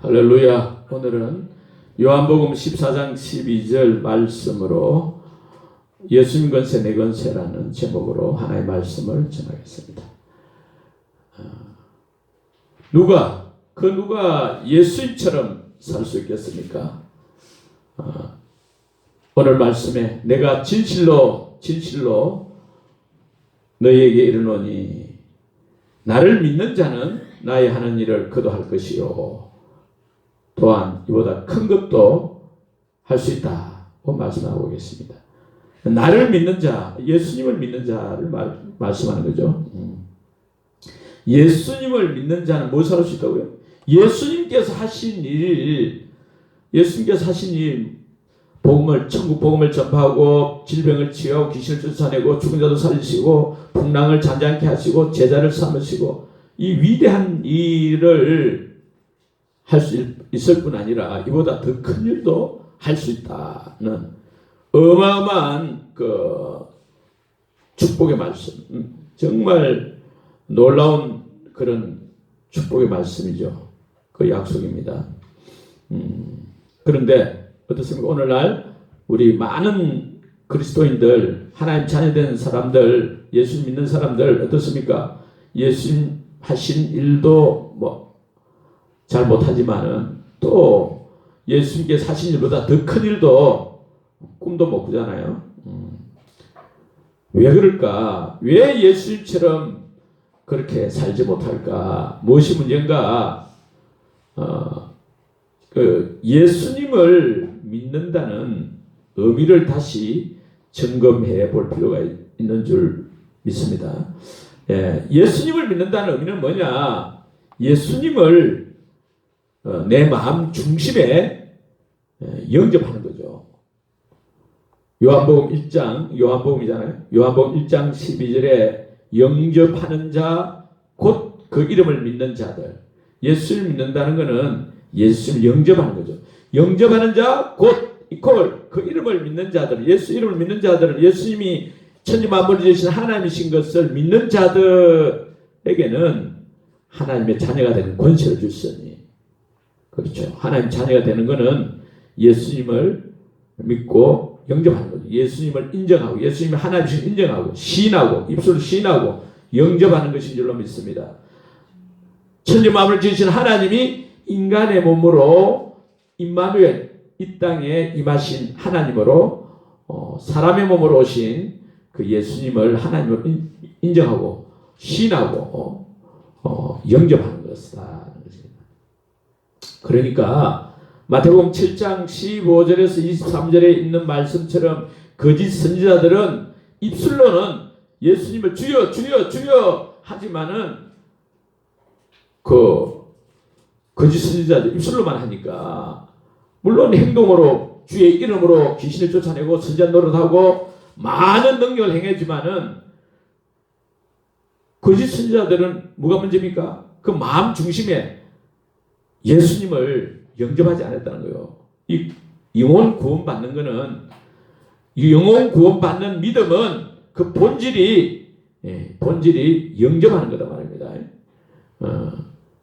할렐루야. 오늘은 요한복음 14장 12절 말씀으로 예수님 권세 내 권세라는 제목으로 하나의 말씀을 전하겠습니다. 누가 예수님처럼 살 수 있겠습니까? 오늘 말씀에 내가 진실로 너희에게 이르노니 나를 믿는 자는 나의 하는 일을 그도 할 것이요 또한 이보다 큰 것도 할 수 있다고 말씀하고 계십니다. 나를 믿는 자, 예수님을 믿는 자를 말씀하는 거죠. 예수님을 믿는 자는 무엇을 할 수 있다고요? 예수님께서 하신 일, 천국 복음을 전파하고 질병을 치유하고 귀신을 쫓아내고 죽은 자도 살리시고 풍랑을 잔잔케 하시고 제자를 삼으시고 이 위대한 일을 할 수 있을 뿐 아니라 이보다 더 큰 일도 할 수 있다는 어마어마한 축복의 말씀, 정말 놀라운 그런 축복의 말씀이죠. 그 약속입니다. 그런데 어떻습니까? 오늘날 우리 많은 그리스도인들, 하나님 자녀된 사람들, 예수님 믿는 사람들 어떻습니까? 예수님 하신 일도 잘 못하지만은 또 예수님께서 하신 일보다 더 큰 일도 꿈도 못 꾸잖아요. 왜 그럴까? 왜 예수님처럼 그렇게 살지 못할까? 무엇이 문제인가? 예수님을 믿는다는 의미를 다시 점검해 볼 필요가 있는 줄 믿습니다. 예수님을 믿는다는 의미는 뭐냐? 예수님을 내 마음 중심에 영접하는 거죠. 요한복음이잖아요. 요한복음 1장 12절에 영접하는 자, 곧 그 이름을 믿는 자들. 예수를 믿는다는 것은 예수를 영접하는 거죠. 영접하는 자, 곧 이퀄 그 이름을 믿는 자들. 예수 이름을 믿는 자들은 예수님이 천지 만물을 지으신 하나님이신 것을 믿는 자들에게는 하나님의 자녀가 되는 권세를 주시니. 그렇죠. 하나님 자녀가 되는 것은 예수님을 믿고 영접하는 거죠. 예수님을 인정하고 예수님이 하나님이신 인정하고 시인하고 입술로 시인하고 영접하는 것인 줄로 믿습니다. 천지 만물을 지으신 하나님이 인간의 몸으로 임마누엘 이 땅에 임하신 하나님으로 사람의 몸으로 오신 그 예수님을 하나님으로 인정하고 시인하고 영접하는 것이다. 그러니까 마태복음 7장 15절에서 23절에 있는 말씀처럼 거짓 선지자들은 입술로는 예수님을 주여 주여 주여 하지만은 거짓 선지자들 입술로만 하니까 물론 행동으로 주의 이름으로 귀신을 쫓아내고 선지자 노릇하고 많은 능력을 행하지만은 거짓 선지자들은 뭐가 문제입니까? 그 마음 중심에 예수님을 영접하지 않았다는 거예요. 이 영혼 구원받는 거는, 이 영혼 구원받는 믿음은 그 본질이 영접하는 거다 말입니다.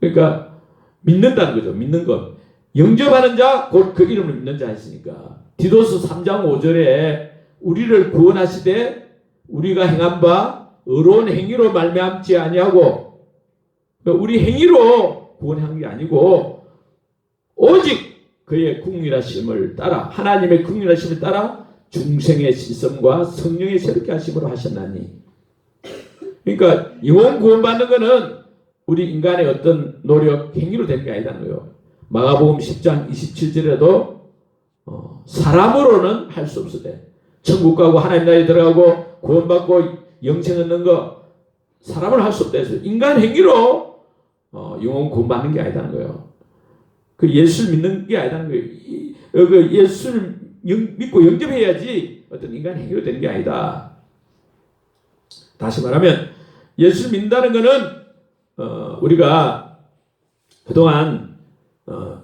그러니까 믿는다는 거죠. 믿는 것. 영접하는 자, 곧 그 이름을 믿는 자 했으니까. 디도스 3장 5절에 우리를 구원하시되 우리가 행한 바 의로운 행위로 말미암지 아니하고, 우리 행위로 구원한 게 아니고 오직 그의 긍휼하심을 따라, 하나님의 긍휼하심을 따라 중생의 시선과 성령의 새롭게 하심으로 하셨나니. 그러니까 영혼 구원받는 것은 우리 인간의 어떤 노력, 행위로 된 게 아니다는 거예요. 마가복음 10장 27절에도 사람으로는 할 수 없으되 천국 가고 하나님 나라에 들어가고 구원받고 영생 얻는 거 사람으로 할 수 없다 해서 인간 행위로 영혼 구원받는 게 아니다는 거예요. 그 예수를 믿는 게 아니다는 거예요. 그 예수를 믿고 영접해야지 어떤 인간 행위로 되는 게 아니다. 다시 말하면 예수를 믿는다는 것은 우리가 그동안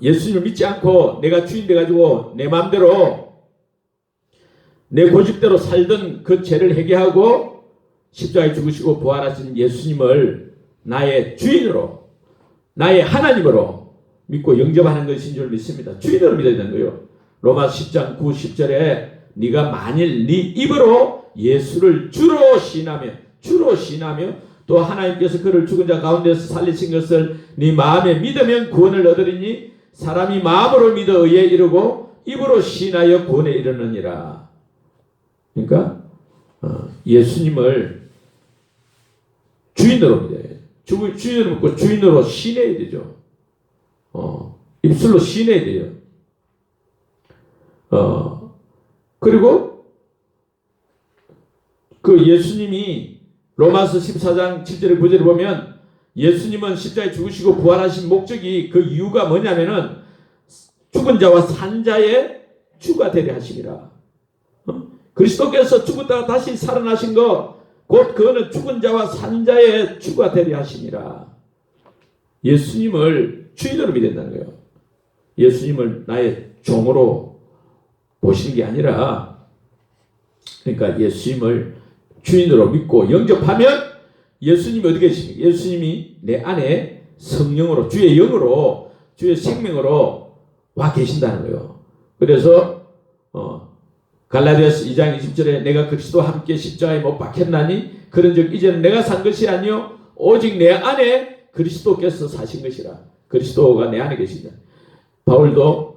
예수님을 믿지 않고 내가 주인 돼가지고 내 마음대로 내 고집대로 살던 그 죄를 회개하고 십자가에 죽으시고 부활하신 예수님을 나의 주인으로, 나의 하나님으로 믿고 영접하는 것인 줄 믿습니다. 주인으로 믿어야 되는 거예요. 로마 10장 9, 10절에 네가 만일 네 입으로 예수를 주로 시인하며 또 하나님께서 그를 죽은 자 가운데서 살리신 것을 네 마음에 믿으면 구원을 얻으리니 사람이 마음으로 믿어 의에 이르고 입으로 시인하여 구원에 이르느니라. 그러니까 예수님을 주인으로 믿어야 돼요. 주인으로 믿고 주인으로 시인해야 되죠. 입술로 시인해야 돼요. 그리고 그 예수님이 로마서 14장 7절 9절을 보면 예수님은 십자가에 죽으시고 부활하신 목적이 그 이유가 뭐냐면은 죽은 자와 산 자의 주가 되려 하심이라. 그리스도께서 죽었다가 다시 살아나신 것, 곧 그거는 죽은 자와 산 자의 주가 되려 하심이라. 예수님을 주인으로 믿는다는 거예요. 예수님을 나의 종으로 보시는 게 아니라, 그러니까 예수님을 주인으로 믿고 영접하면 예수님이 어디 계십니까? 예수님이 내 안에 성령으로, 주의 영으로, 주의 생명으로 와 계신다는 거예요. 그래서 갈라디아서 2장 20절에 내가 그리스도와 함께 십자가에 못 박혔나니 그런즉 이제는 내가 산 것이 아니요 오직 내 안에 그리스도께서 사신 것이라. 그리스도가 내 안에 계신다. 바울도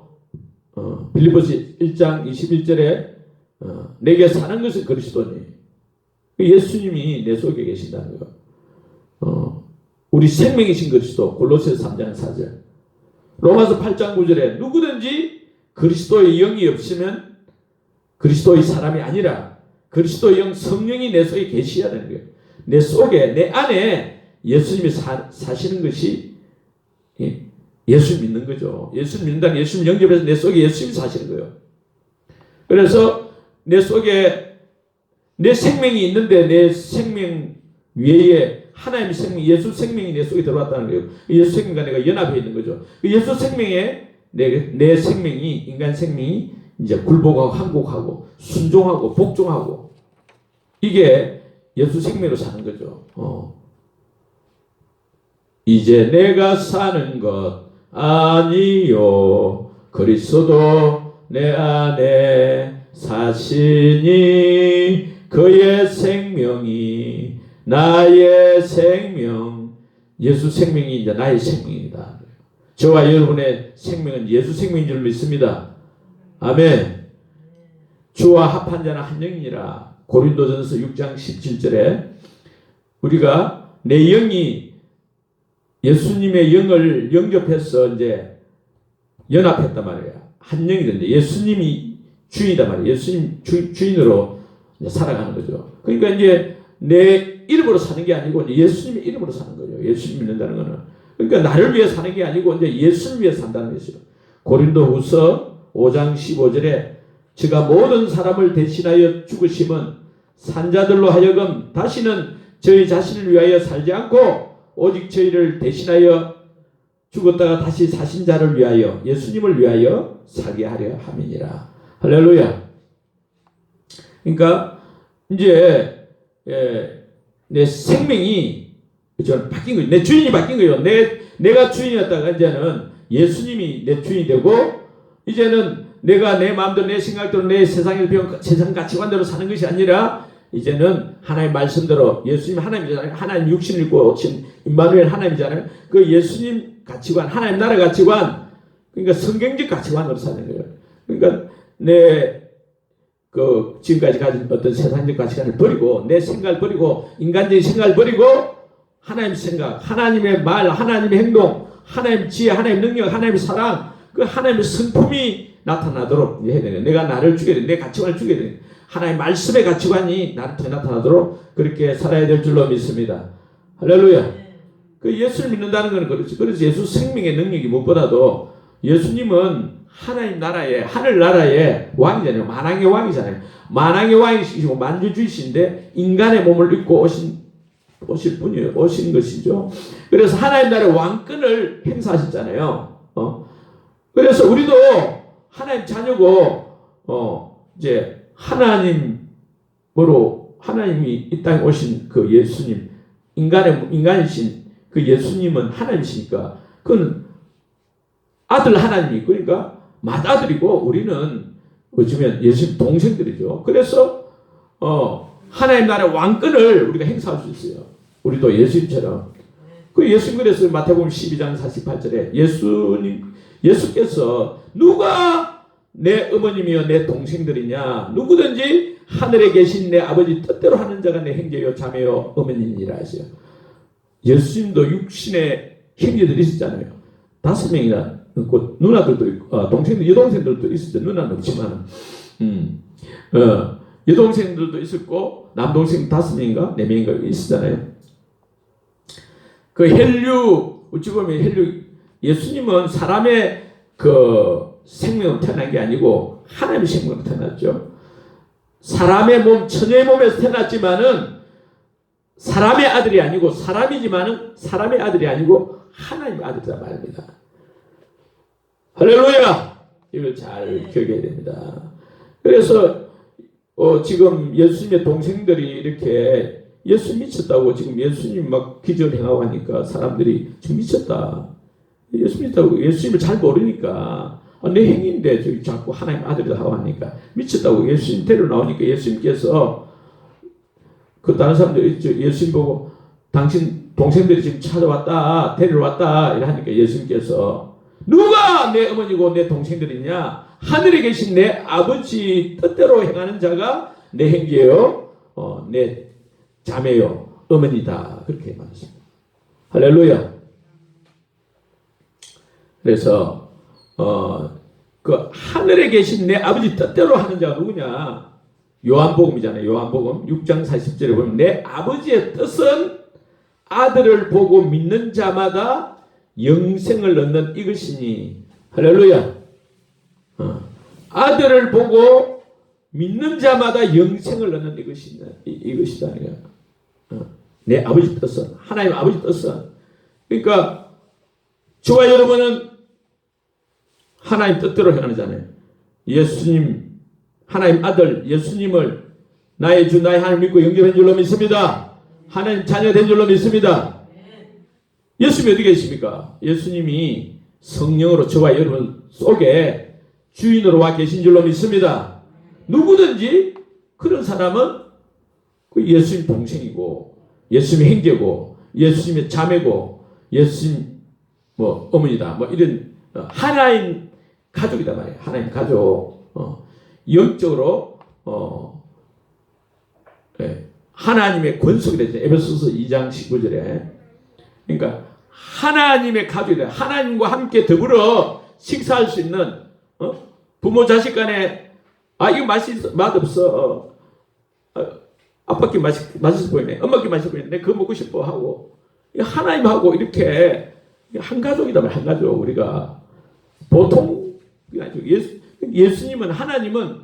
빌립보서 1장 21절에 내게 사는 것은 그리스도니 예수님이 내 속에 계신다는 거예요. 우리 생명이신 그리스도. 골로새서 3장 4절. 로마서 8장 9절에 누구든지 그리스도의 영이 없으면 그리스도의 사람이 아니라 그리스도의 영 성령이 내 속에 계셔야 되는 거예요. 내 속에, 내 안에 예수님이 사시는 것이 예수 믿는 거죠. 예수 믿는다는 예수님 영접해서 내 속에 예수님이 사시는 거예요. 그래서 내 속에 내 생명이 있는데 내 생명 외에 하나님의 생명, 예수 생명이 내 속에 들어왔다는 거예요. 예수 생명과 내가 연합해 있는 거죠. 예수 생명에 내 생명이, 인간 생명이 이제 굴복하고 항복하고 순종하고 복종하고 이게 예수 생명으로 사는 거죠. 이제 내가 사는 것 아니요 그리스도 내 안에 사시니 그의 생명이 나의 생명. 예수 생명이 이제 나의 생명이다. 저와 여러분의 생명은 예수 생명인 줄 믿습니다. 아멘. 주와 합한 자는 한 영이니라. 고린도전서 6장 17절에 우리가 내 영이 예수님의 영을 영접해서 이제 연합했단 말이에요. 한 영이 된다. 예수님이 주인이단 말이에요. 예수님 주인으로 이제 살아가는 거죠. 그러니까 이제 내 이름으로 사는 게 아니고 이제 예수님의 이름으로 사는 거예요. 예수님 믿는다는 거는. 그러니까 나를 위해 사는 게 아니고 이제 예수를 위해 산다는 것이죠. 고린도후서 5장 15절에 저가 모든 사람을 대신하여 죽으심은 산자들로 하여금 다시는 저희 자신을 위하여 살지 않고 오직 저희를 대신하여 죽었다가 다시 사신 자를 위하여 예수님을 위하여 살게 하려 함이니라. 할렐루야. 그러니까 이제 내 생명이 저는 바뀐 거예요. 내 주인이 바뀐 거예요. 내가 주인이었다가 이제는 예수님이 내 주인이 되고 이제는 내가 내 마음대로 내 생각대로 내 세상에서 배운 세상 가치관대로 사는 것이 아니라 이제는 하나님 말씀대로 예수님 하나님이잖아요. 하나님 육신을 입고 오신 임마누엘 하나님이잖아요. 그 예수님 가치관, 하나님 나라 가치관, 그러니까 성경적 가치관으로 사는 거예요. 그러니까 지금까지 가진 어떤 세상적 가치관을 버리고 내 생각을 버리고 인간적인 생각을 버리고 하나님 생각, 하나님의 말, 하나님의 행동, 하나님 지혜, 하나님 능력, 하나님의 사랑, 그 하나님의 성품이 나타나도록 해야 되는. 내가 나를 죽여야 돼. 내 가치관을 죽여야 돼. 하나님 말씀의 가치관이 나를 통해 나타나도록 그렇게 살아야 될 줄로 믿습니다. 할렐루야. 그 예수를 믿는다는 것은 그렇지. 그래서 예수 생명의 능력이 무엇보다도 예수님은 하나님 나라의 하늘 나라의 왕이잖아요. 만왕의 왕이잖아요. 만왕의 왕이시고 만주주이신데 인간의 몸을 입고 오실 분이에요. 오신 것이죠. 그래서 하나님 나라의 왕권을 행사하셨잖아요. 그래서 우리도 하나님 자녀고 이제 하나님이 이 땅에 오신 그 예수님, 인간이신 그 예수님은 하나님이시니까 그건 아들 하나님이 그러니까 맏아들이고 우리는 어쩌면 예수님 동생들이죠. 그래서 하나님 나라의 왕권을 우리가 행사할 수 있어요. 우리도 예수님처럼. 그 예수님 그래서 마태복음 12장 48절에 예수께서 누가 내 어머님이요 내 동생들이냐 누구든지 하늘에 계신 내 아버지 뜻대로 하는 자가 내 형제요 자매요 어머니니라 하세요. 예수님도 육신의 형제들이 있었잖아요. 5명이나 있고 누나들도 있고 동생들 여동생들도 있었죠. 누나는 없지만 여동생들도 있었고 남동생 5명인가 4명인가 있었잖아요. 그 혈육 어찌 보면 혈육 예수님은 사람의 그 생명으로 태어난 게 아니고 하나님의 생명으로 태어났죠. 사람의 몸 처녀의 몸에서 태어났지만은 사람의 아들이 아니고 사람이지만은 사람의 아들이 아니고 하나님의 아들이라 말입니다. 할렐루야! 이걸 잘 기억해야 됩니다. 그래서 지금 예수님의 동생들이 이렇게 예수 미쳤다고 지금 예수님 막 기절 행하고 하니까 사람들이 지금 미쳤다. 예수 믿다고 예수님을 잘 모르니까 내 행인데 저기 자꾸 하나님 아들이다 하고 하니까 미쳤다고 예수님 데리러 나오니까 예수님께서 그 다른 사람들 예수님 보고 당신 동생들이 지금 찾아왔다 데리러 왔다 이러니까 예수님께서 누가 내 어머니고 내 동생들이냐 하늘에 계신 내 아버지 뜻대로 행하는 자가 내 형제요 내 자매요 어머니다 그렇게 말했습니다. 할렐루야. 그래서 그 하늘에 계신 내 아버지 뜻대로 하는 자가 누구냐? 요한복음이잖아요. 요한복음 6장 40절에 보면 내 아버지의 뜻은 아들을 보고 믿는 자마다 영생을 얻는 이것이니 할렐루야. 아들을 보고 믿는 자마다 영생을 얻는 이것이다. 내 아버지 뜻은 하나님 아버지 뜻은 그러니까 저와 여러분은 하나님 뜻대로 행하잖아요. 예수님 하나님 아들 예수님을 나의 주 나의 하나님 믿고 영접한 줄로 믿습니다. 하나님 자녀 된 줄로 믿습니다. 예수님이 어디 계십니까? 예수님이 성령으로 저와 여러분 속에 주인으로 와 계신 줄로 믿습니다. 누구든지 그런 사람은 그 예수님 동생이고 예수님의 형제고 예수님의 자매고 예수님 뭐 어머니다 뭐 이런 하나님 가족이다 말이에요. 하나님 가족 영적으로 하나님의 권속이 되죠. 에베소서 2장 19절에 그러니까 하나님의 가족이다. 하나님과 함께 더불어 식사할 수 있는 부모 자식 간에 이거 맛없어 아빠께 맛있어 보이네 엄마께 맛있어 보이네 내가 그거 먹고 싶어 하고 하나님하고 이렇게 한 가족이다 말이야. 한 가족 우리가 보통 예수님은 하나님은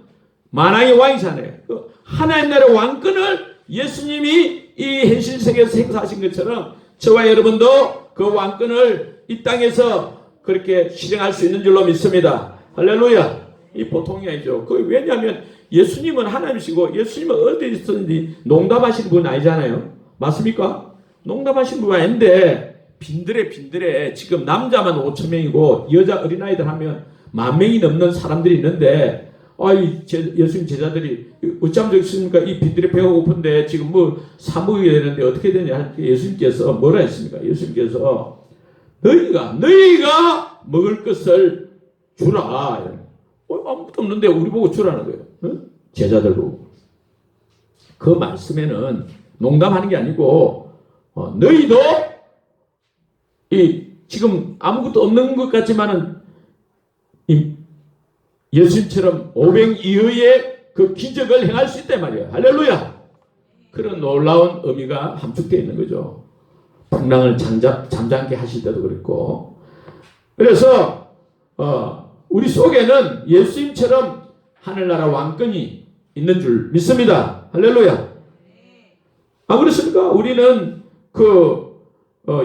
만왕의 왕이잖아요. 하나님 나라의 왕권을 예수님이 이 현실 세계에서 행사하신 것처럼 저와 여러분도 그 왕권을 이 땅에서 그렇게 실행할 수 있는 줄로 믿습니다. 할렐루야. 이 보통이 아니죠. 왜냐하면 예수님은 하나님이시고 예수님은 어디 있었는지 농담하시는 분 아니잖아요. 맞습니까? 농담하시는 분 아닌데 빈들에 지금 남자만 5,000명이고 여자 어린아이들 하면 10,000명이 넘는 사람들이 있는데 예수님 제자들이 어쩜 저기 있습니까? 이 빈들에 배가 고픈데 지금 뭐 사 먹어야 되는데 어떻게 되냐 하니까 예수님께서 뭐라 했습니까? 예수님께서 너희가 먹을 것을 주라. 아무것도 없는데 우리 보고 주라는 거예요. 제자들 보고. 그 말씀에는 농담하는 게 아니고 너희도 지금 아무것도 없는 것 같지만은 예수님처럼 500 이하의 그 기적을 행할 수 있단 말이에요. 할렐루야. 그런 놀라운 의미가 함축되어 있는 거죠. 풍랑을 잠잠게 하실 때도 그랬고. 그래서 우리 속에는 예수님처럼 하늘나라 왕권이 있는 줄 믿습니다. 할렐루야. 그렇습니까? 우리는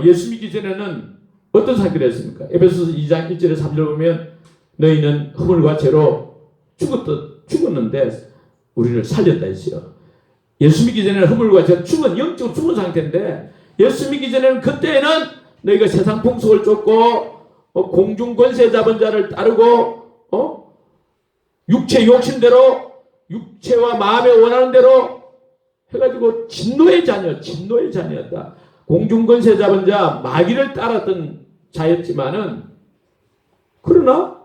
예수 믿기 전에는 어떤 상태를 했습니까? 에베소서 2장 1절에 3절 보면 너희는 허물과 죄로 죽었는데 우리를 살렸다 했어요. 예수 믿기 전에는 허물과 죄로 영적으로 죽은 상태인데 예수 믿기 전에는 그때는 너희가 세상 풍속을 쫓고 공중 권세 잡은 자를 따르고 육체 욕심대로 육체와 마음에 원하는 대로 해가지고 진노의 자녀였다. 공중 권세 잡은 자 마귀를 따랐던 자였지만은 그러나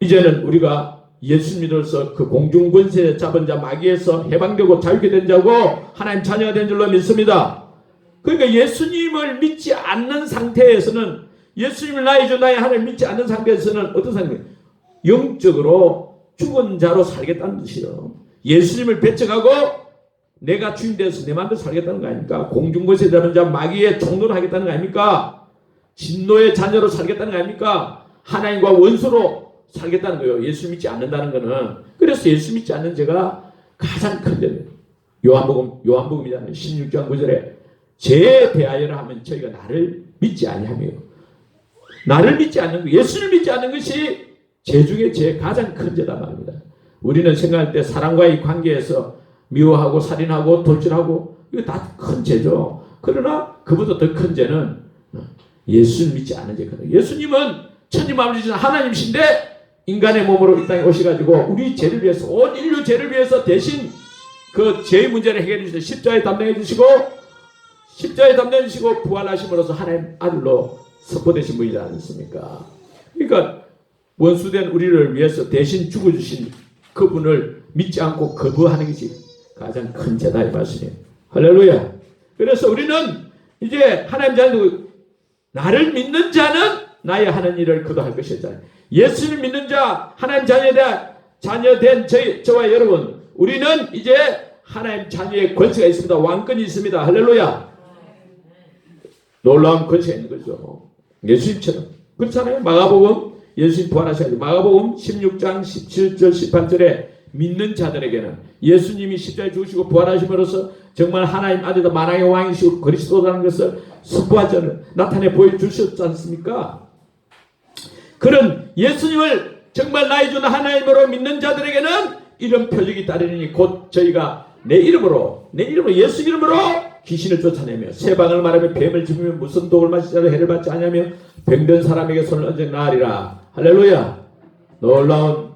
이제는 우리가 예수 믿어서 그 공중 권세 잡은 자 마귀에서 해방되고 자유케 된 자고 하나님 자녀가 된 줄로 믿습니다. 그러니까 예수님을 믿지 않는 상태에서는 예수님을 나의 주 나의 하나님을 믿지 않는 상태에서는 어떤 상태? 영적으로 죽은 자로 살겠다는 뜻이에요. 예수님을 배척하고 내가 주인 되어서 내 마음대로 살겠다는 거 아닙니까? 공중권세 잡은 자 마귀의 종노를 하겠다는 거 아닙니까? 진노의 자녀로 살겠다는 거 아닙니까? 하나님과 원수로 살겠다는 거예요. 예수 믿지 않는다는 거는. 그래서 예수 믿지 않는 죄가 가장 큰 죄예요. 요한복음이잖아요. 16장 9절에 죄에 대하여라 하면 저희가 나를 믿지 아니하며, 나를 믿지 않는 것, 예수를 믿지 않는 것이 죄 중에 제일 가장 큰 죄다 말입니다. 우리는 생각할 때 사람과의 관계에서 미워하고 살인하고 돌질하고 이거 다 큰 죄죠. 그러나 그보다 더 큰 죄는 예수를 믿지 않는 죄거든요. 예수님은 천지 만물을 지으신 하나님이신데 인간의 몸으로 이 땅에 오셔가지고 우리 죄를 위해서, 온 인류 죄를 위해서 대신 그 죄의 문제를 해결해 주시고 십자가에 담당해 주시고 부활하심으로써 하나님 아들로 선포되신 분이지 않습니까? 그러니까 원수된 우리를 위해서 대신 죽어주신 그분을 믿지 않고 거부하는 것이 가장 큰 죄다 이 말씀이에요. 할렐루야. 그래서 우리는 이제 하나님 자녀, 나를 믿는 자는 나의 하는 일을 그도 할 것이었잖아요. 예수를 믿는 자, 하나님 자녀된 저와 여러분, 우리는 이제 하나님 자녀의 권세가 있습니다. 왕권이 있습니다. 할렐루야. 놀라운 권세가 있는 거죠. 예수님처럼. 그렇잖아요. 마가복음, 예수님 부활하셔야죠. 마가복음 16장 17절 18절에 믿는 자들에게는 예수님이 십자가에 죽으시고 부활하심으로써 정말 하나님 아들도 만왕의 왕이시고 그리스도라는 것을 선포하지 나타내 보여주셨지 않습니까? 그런 예수님을 정말 나의 주 하나님으로 믿는 자들에게는 이런 표적이 따르니 곧 저희가 내 이름으로 예수 이름으로 귀신을 쫓아내며 새방을 말하며 뱀을 집으며 무슨 독을 마시자도 해를 받지 않으며 병든 사람에게 손을 얹어 나으리라. 할렐루야. 놀라운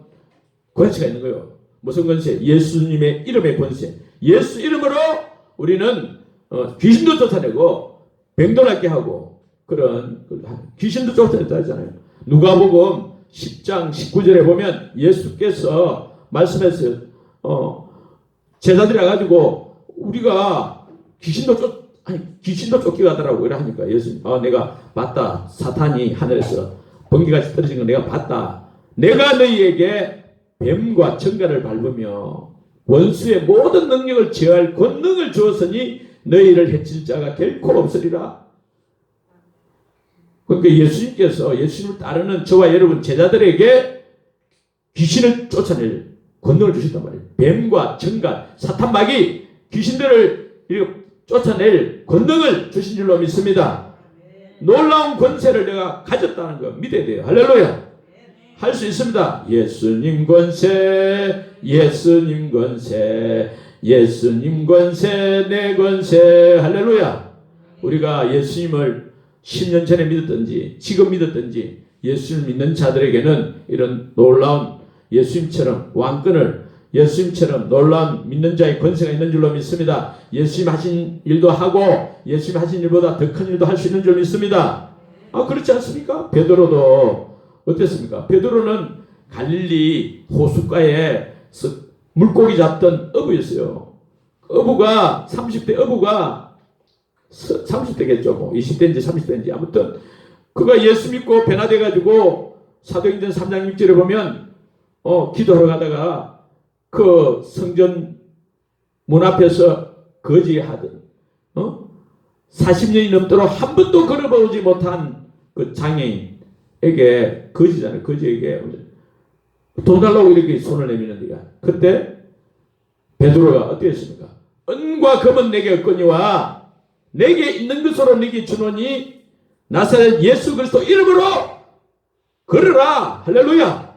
권세가 있는 거예요. 무슨 권세? 예수님의 이름의 권세. 예수 이름으로 우리는 귀신도 쫓아내고 병도 낫게 하고 그런 귀신도 쫓아냈다 하잖아요. 누가복음 10장 19절에 보면 예수께서 말씀했어요. 제자들이 와가지고 우리가 귀신도 쫓겨가더라고. 이래 하니까 예수님, 내가 봤다. 사탄이 하늘에서 번개같이 떨어진 거 내가 봤다. 내가 너희에게 뱀과 청가를 밟으며 원수의 모든 능력을 제어할 권능을 주었으니 너희를 해칠 자가 결코 없으리라. 그러니까 예수님께서 예수님을 따르는 저와 여러분 제자들에게 귀신을 쫓아낼 권능을 주셨단 말이에요. 뱀과 청가, 사탄 마귀 귀신들을 쫓아낼 권능을 주신 줄로 믿습니다. 놀라운 권세를 내가 가졌다는 거 믿어야 돼요. 할렐루야. 할 수 있습니다. 예수님 권세, 예수님 권세, 예수님 권세, 내 권세. 할렐루야. 우리가 예수님을 10년 전에 믿었든지 지금 믿었든지 예수를 믿는 자들에게는 이런 놀라운 예수님처럼 왕권을, 예수님처럼 놀라운 믿는 자의 권세가 있는 줄로 믿습니다. 예수님 하신 일도 하고 예수님 하신 일보다 더 큰 일도 할 수 있는 줄 믿습니다. 그렇지 않습니까? 베드로도 어땠습니까? 베드로는 갈릴리 호숫가에서 물고기 잡던 어부였어요. 어부가 30대 어부가 30대겠죠. 뭐 20대인지 30대인지 아무튼 그가 예수 믿고 변화돼 가지고 사도행전 3장 6절에 보면 기도하러 가다가 그 성전 문 앞에서 거지하던 40년이 넘도록 한 번도 걸어보지 못한 그 장애인에게 거지에게 돈 달라고 이렇게 손을 내미는데요. 그때 베드로가 어떻게 했습니까? 은과 금은 내게 없거니와 내게 있는 것으로 내게 주노니 나사렛 예수 그리스도 이름으로 걸으라. 할렐루야.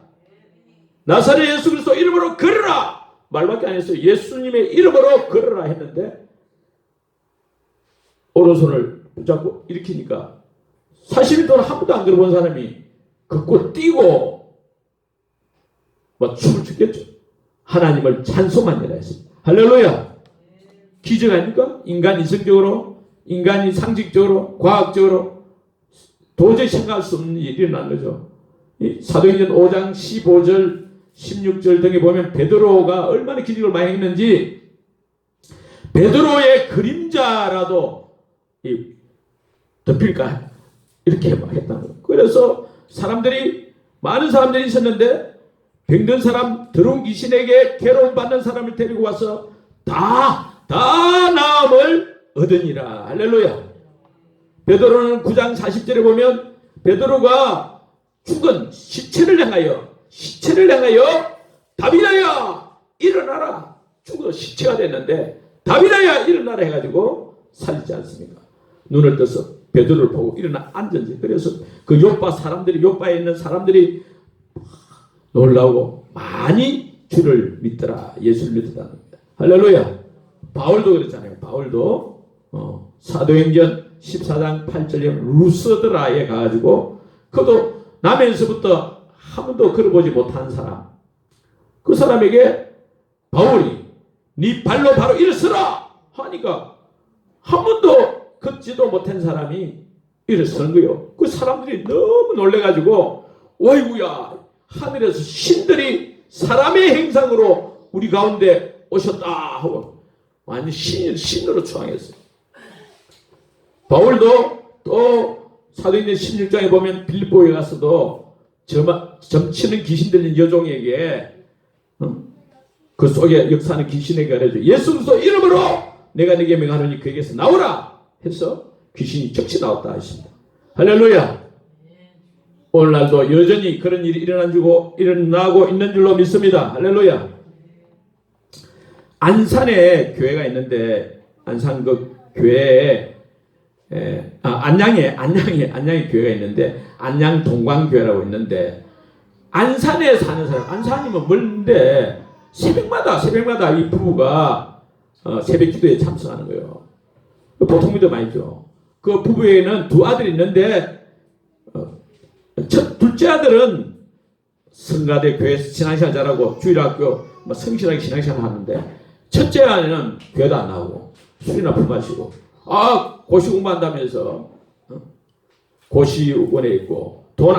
나사렛 예수 그리스도 이름으로 걸으라. 말밖에 안 했어요. 예수님의 이름으로 걸으라 했는데 오른손을 붙잡고 일으키니까 40일 동안 한 번도 안 들어본 사람이 걷고 뛰고 뭐 춤을 추겠죠. 하나님을 찬송하니라 했습니다. 할렐루야. 기적 아닙니까? 인간 이성적으로, 인간이 상식적으로, 과학적으로 도저히 생각할 수 없는 일이 일어난 거죠. 사도행전 5장 15절 16절 등에 보면 베드로가 얼마나 기적을 많이 했는지 베드로의 그림자라도 덮일까 이렇게 했다는 거예요. 그래서 많은 사람들이 있었는데 병든 사람, 더러운 귀신에게 괴로움 받는 사람을 데리고 와서 다 나음을 얻으니라. 할렐루야. 베드로는 9장 40절에 보면 베드로가 죽은 시체를 향하여 다비다야 일어나라. 죽어 시체가 됐는데 다비다야 일어나라 해가지고 살리지 않습니까? 눈을 떠서 베드로를 보고 일어나 앉은지. 그래서 그 요바에 있는 사람들이 놀라고 많이 주를 믿더라. 예수를 믿었다는 겁니다. 할렐루야. 바울도 그랬잖아요. 바울도 사도행전 14장 8절에 루스드라에 가가지고 그도 나면서부터 한 번도 걸어보지 못한 사람, 그 사람에게 바울이 네 발로 바로 일어서라 하니까 한 번도 걷지도 못한 사람이 일어서는 거예요. 그 사람들이 너무 놀래가지고 어이구야, 하늘에서 신들이 사람의 행상으로 우리 가운데 오셨다 하고 완전 신으로 추앙했어요. 바울도 또 사도행전 16장에 보면 빌립보에 가서도 점치는 귀신 들린 여종에게 그 속에 역사하는 귀신에게 가르쳐 예수 그리스도 이름으로 내가 네게 명하노니 그에게서 나오라 해서 귀신이 즉시 나왔다 하십니다. 할렐루야. 오늘날도 여전히 그런 일이 일어나고 있는 줄로 믿습니다. 할렐루야. 안산에 교회가 있는데 안산 그 교회에 안양에 교회가 있는데 안양 동광교회라고 있는데 안산에 사는 사람, 안산이면 멀는데 새벽마다 이 부부가 새벽 기도에 참석하는 거예요. 보통 믿음 아니죠. 그 부부에는 두 아들이 있는데 둘째 아들은 성가대 교회에서 신앙생활 잘하고 주일학교 성실하게 신앙생활 하는데 첫째 아내는 교회도 안 나오고 술이나 술 마시고 고시 공부한다면서 고시원에 있고 돈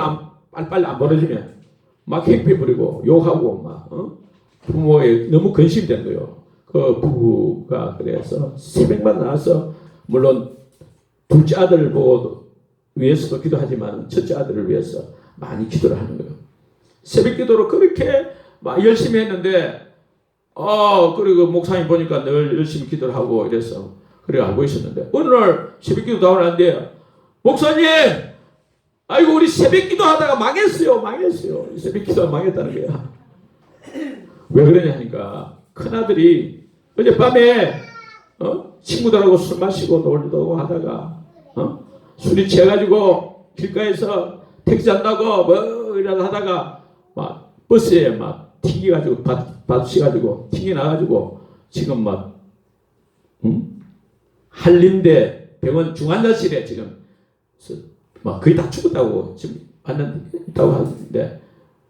빨리 안 벌어주면 막 행패 부리고 욕하고 막 부모에 너무 근심이 된 거예요. 그 부부가 그래서 새벽만 나와서 물론 둘째 아들을 보고 위해서도 기도하지만 첫째 아들을 위해서 많이 기도를 하는 거예요. 새벽 기도로 그렇게 막 열심히 했는데 그리고 목사님 보니까 늘 열심히 기도를 하고 이래서 그래 알고 있었는데 어느 날 새벽 기도 나오는데 목사님 아이고 우리 새벽 기도 하다가 망했어요. 새벽 기도가 망했다는 거야. 왜 그러냐 하니까 큰아들이 어젯밤에 친구들하고 술 마시고 놀고 하다가 술이 취해가지고 길가에서 택시 잔다고 뭐 이러다 하다가 막 버스에 막 튕겨가지고 받으셔가지고 튕겨나가지고 지금 막 한림대 병원 중환자실에 지금 막 거의 다 죽었다고 지금 있다고 하는데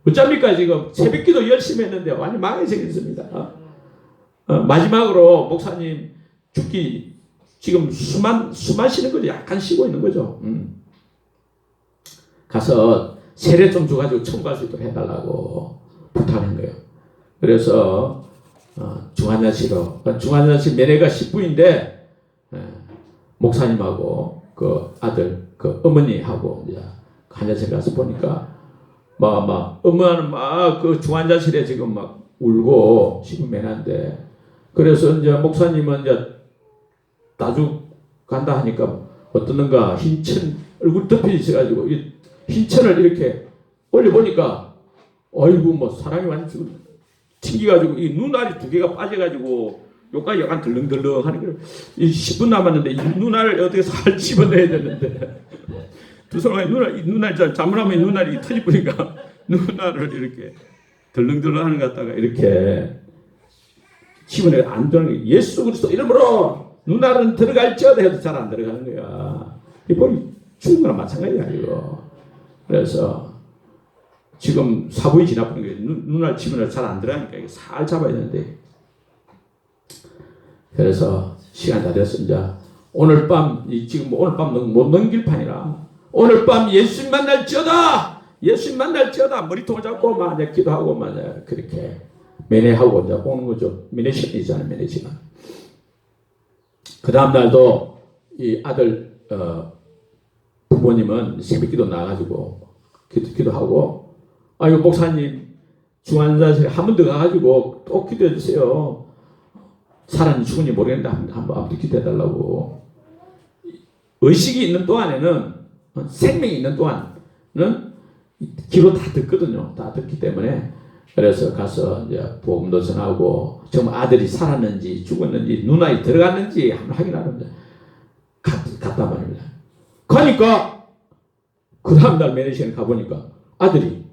어쩝니까? 지금 새벽기도 열심히 했는데 완전 망해 생겼습니다. 마지막으로 목사님 죽기 지금 숨 마시는 거죠. 약간 쉬고 있는 거죠. 가서 세례 좀 줘가지고 청구할 수 있도록 해달라고 부탁하는 거예요. 그래서 중환자실 매매가 10분인데 목사님하고 그 아들 그 어머니하고 이제 환자실 가서 보니까 엄마는 막 그 중환자실에 지금 막 울고 지금 매한데 그래서 이제 목사님은 이제 나주 간다 하니까 어떠는가 흰천 얼굴 덮여 있어가지고 이 흰천을 이렇게 올려보니까 어이구 뭐 사람이 완전 튕겨가지고 이 눈알이 두 개가 빠져가지고 요까지 약간 덜렁덜렁 하는 거 10분 남았는데 이 눈알을 어떻게 살 집어내야 되는데 두 사람이 눈알 잘못하면 눈알이 터지니까 눈알을 이렇게 덜렁덜렁 하는 것 같다가 이렇게 집어내 안 되는 거야. 예수 그리스도 이름으로 눈알은 들어갈지어다 해도 잘 안 들어가는 거야. 죽은 거랑 마찬가지야 이거. 그래서 지금 사부인 지나보는 게 눈알 치면 잘 안 들어가니까 이게 살 잡아야 되는데. 그래서 시간 다 됐어. 이제 오늘 밤 지금 오늘 밤 못 넘길 판이라 오늘 밤 예수님 만날지어다. 예수님 만날지어다. 머리통을 잡고 막 이제 기도하고 막 그렇게 매내하고 이제 오는 거죠. 매내시간이잖아요. 매내시간. 그 다음 날도 이 아들 부모님은 새벽기도 나가지고 기도하고 아유 목사님 중환자실에 한 번 더 가가지고 또 기도해 주세요. 살았는지 죽은지 모르겠는데 한번 앞뒤 기도해 달라고. 의식이 있는 동안에는 생명이 있는 동안은 귀로 다 듣거든요. 다 듣기 때문에 그래서 가서 이제 복음도 전하고 정말 아들이 살았는지 죽었는지 눈알이 들어갔는지 한번 확인하는데 갔단 말입니다. 가니까 그 다음날 매니시간 가보니까 아들이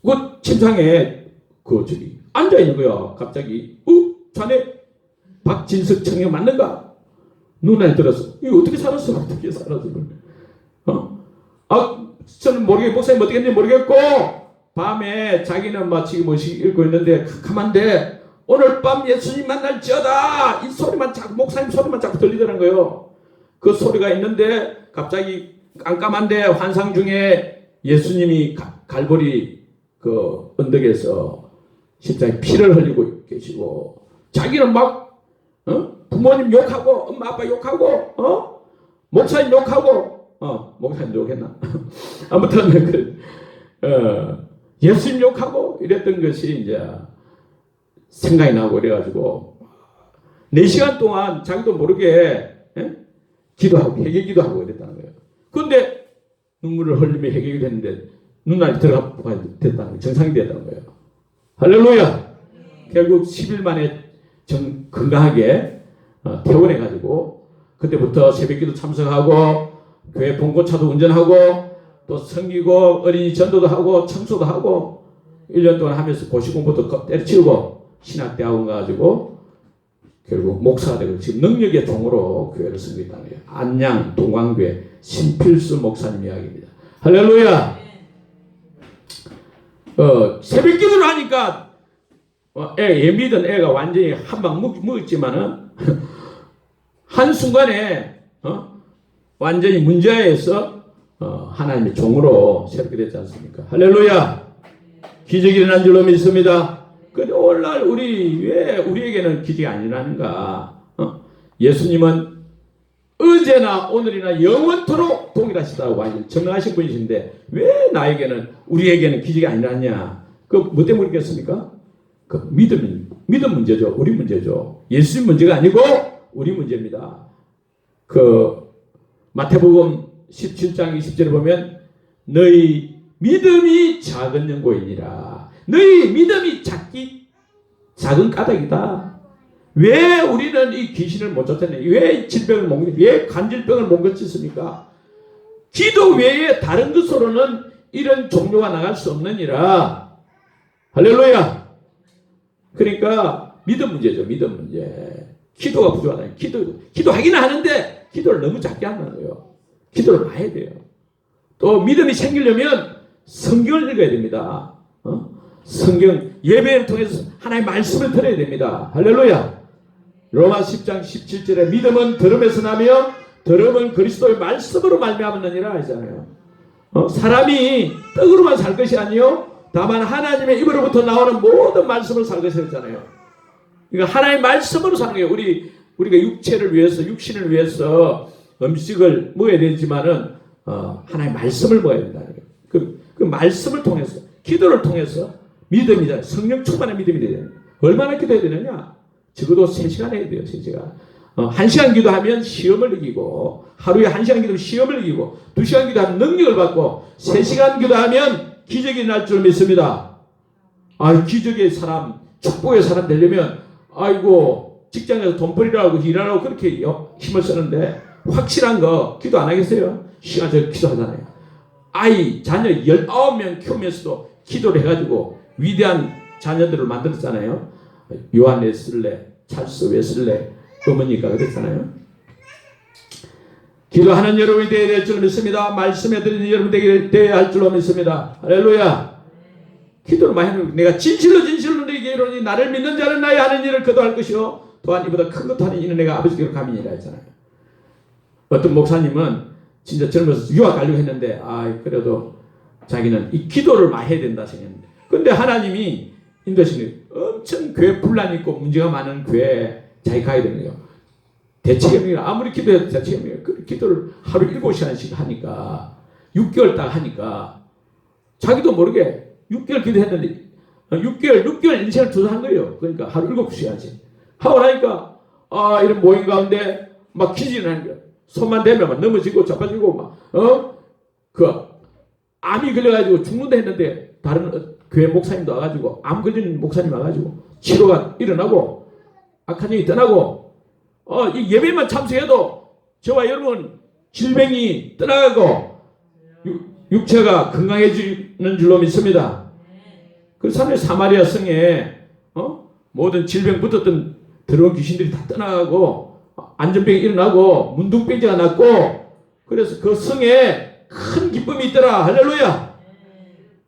그 침상에 그 저기 앉아 있는 거야. 갑자기 자네 박진석 청년 맞는가? 눈알이 들어서 이거 어떻게 살았어? 어떻게 살았어? 저는 모르겠고 목사님 어떻게 했는지 모르겠고 밤에 자기는 막 지금 뭐시 읽고 있는데 가만데 오늘 밤 예수님 만날지어다 이 소리만 자꾸 목사님 소리만 자꾸 들리더란 거예요. 그 소리가 있는데 갑자기 깜깜한데 환상 중에 예수님이 갈보리 그 언덕에서 십자가에 피를 흘리고 계시고 자기는 막 부모님 욕하고 엄마 아빠 욕하고 목사님 욕하고 목사님 욕했나? 아무튼 예수님 욕하고 이랬던 것이 이제 생각이 나고 그래가지고 4시간 동안 자기도 모르게 기도하고 회개 기도하고 이랬다는 거예요. 그런데 눈물을 흘리며 회개 기도했는데 눈알이 들어가 됐다는 거예요. 정상이 됐다는 거예요. 할렐루야. 결국 10일 만에 건강하게 퇴원해가지고 그때부터 새벽기도 참석하고 교회 봉고차도 운전하고 또 섬기고 어린이 전도도 하고 청소도 하고 1년 동안 하면서 고시공부도 때려치우고 신학대학원 가가지고 결국 목사가 되고 지금 능력의 종으로 교회를 섬기고 있다는 거예요. 안양 동광교회 신필수 목사님 이야기입니다. 할렐루야. 새벽기도를 하니까 예미던 애가 완전히 한 방 먹었지만은 한순간에 완전히 문제에서 하나님의 종으로 새롭게 됐지 않습니까? 할렐루야. 기적이 일어난 줄로 믿습니다. 근데 오늘날 왜 우리에게는 기적이 안 일어나는가? 예수님은 어제나 오늘이나 영원토록 동일하시다고 완전히 증명하신 분이신데 왜 우리에게는 기적이 안 일어났냐? 뭐 때문에 그렇겠습니까? 그 믿음 문제죠. 우리 문제죠. 예수님 문제가 아니고 우리 문제입니다. 그 마태복음 17장 20절에 보면 너희 믿음이 작은 연고이니라. 너희 믿음이 작은 까닭이다. 왜 우리는 이 귀신을 못 쫓아내? 왜 질병을 왜 간질병을 못 고쳤습니까? 기도 외에 다른 것으로는 이런 종료가 나갈 수 없느니라. 할렐루야. 그러니까 믿음 문제죠. 믿음 문제. 기도가 부족하다. 기도하기는 하는데 기도를 너무 작게 한다는 거예요. 기도를 많이 해야 돼요. 또 믿음이 생기려면 성경을 읽어야 됩니다. 성경 예배를 통해서 하나님의 말씀을 들어야 됩니다. 할렐루야. 로마 10장 17절에 믿음은 들음에서 나며 들음은 그리스도의 말씀으로 말미암느니라 하잖아요. 사람이 떡으로만 살 것이 아니요 다만 하나님의 입으로부터 나오는 모든 말씀을 살 것이 했잖아요. 그러니까 하나님의 말씀으로 사는 거예요. 우리가 육체를 위해서 육신을 위해서 음식을 먹어야 되지만은 하나님의 말씀을 먹어야 된다는 거예요. 그 말씀을 통해서 기도를 통해서 믿음이다. 성령 충만한 믿음이 돼야 돼요. 얼마나 기도해야 되느냐? 적어도 3시간 해야 돼요. 3시간. 1시간 기도하면 시험을 이기고 하루에 1시간 기도하면 시험을 이기고 2시간 기도하면 능력을 받고 3시간 기도하면 기적이 날 줄 믿습니다. 기적의 사람, 축복의 사람 되려면 아이고 직장에서 돈벌이라고 일하라고 그렇게 힘을 쓰는데 확실한 거 기도 안 하겠어요? 시간 저 기도하잖아요. 자녀 19명 키우면서도 기도를 해가지고 위대한 자녀들을 만들었잖아요. 요한 웨슬레, 찰스 웨슬레 어머니가 그랬잖아요. 기도하는 여러분이 되어야 될 줄 믿습니다. 말씀에 드리는 여러분 되어야 할 줄로 믿습니다. 할렐루야. 기도를 많이 하는 내가 진실로 너에게 이르노니 나를 믿는 자는 나의 하는 일을 거두할 것이요 또한 이보다 큰 것도 하는 이는 내가 아버지께로 감이니라 했잖아요. 어떤 목사님은 진짜 젊어서 유학 가려고 했는데 그래도 자기는 이 기도를 많이 해야 된다 생각했는데 근데 하나님이 인도하시는 엄청 교회 분란 있고 문제가 많은 교회에 자기 가야 되는 거예요. 대책임이라 아무리 기도해도 대책임이에요. 그 기도를 하루 7시간씩 하니까 6개월 딱 하니까 자기도 모르게 6개월 기도했는데 6개월 인생을 투자한 거예요. 그러니까 하루 7시간씩 하고 나니까 이런 모임 가운데 막 기진을 하는 거예요. 손만 대면 막 넘어지고 자빠지고 그 암이 걸려가지고 죽는다 했는데 다른 교회 목사님도 와가지고 암 걸린 목사님 와가지고 치료가 일어나고 악한 영이 떠나고 이 예배만 참석해도 저와 여러분 질병이 떠나가고 육체가 건강해지는 줄로 믿습니다. 그 사마리아 성에 모든 질병 붙었던 더러운 귀신들이 다 떠나가고 안전병이 일어나고 문둥병자가 났고 그래서 그 성에 큰 기쁨이 있더라. 할렐루야.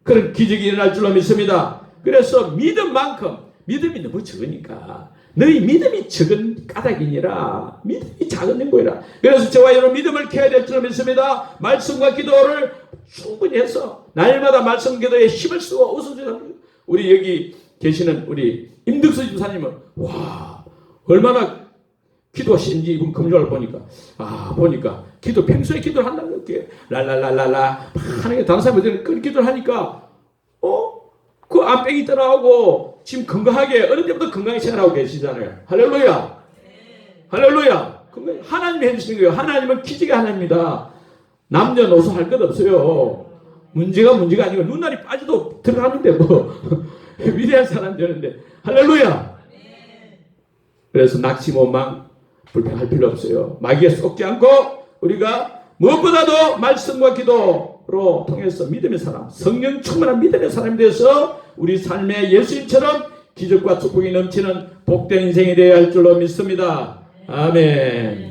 그런 기적이 일어날 줄로 믿습니다. 그래서 믿음만큼 믿음이 너무 적으니까 너희 믿음이 적은 까닭이니라. 믿음이 작은 거이라. 그래서 저와 여러분 믿음을 키워야 될 줄로 믿습니다. 말씀과 기도를 충분히 해서 날마다 말씀 기도에 힘을 쓰고 웃어주는 우리 여기 계시는 우리 임득수 집사님은 와 얼마나 기도하시는지 이분 금요일 보니까 보니까 기도 평소에 기도를 한다는 이렇게 랄랄랄랄라 하는 게 다른 사람들은 그 기도를 하니까 그 암병이 떠나고 지금 건강하게 어느 때부터 건강히 생활하고 계시잖아요. 할렐루야. 할렐루야. 하나님이 해주시는 거예요. 하나님은 기적의 하나님입니다. 남녀노소 할 것 없어요. 문제가 아니고 눈알이 빠져도 들어가는데 뭐 위대한 사람 되는데 할렐루야. 그래서 낙심 원망 불평할 필요 없어요. 마귀에 속지 않고 우리가 무엇보다도 말씀과 기도로 통해서 믿음의 사람, 성령 충만한 믿음의 사람이 되어서 우리 삶의 예수님처럼 기적과 축복이 넘치는 복된 인생이 되어야 할 줄로 믿습니다. 아멘.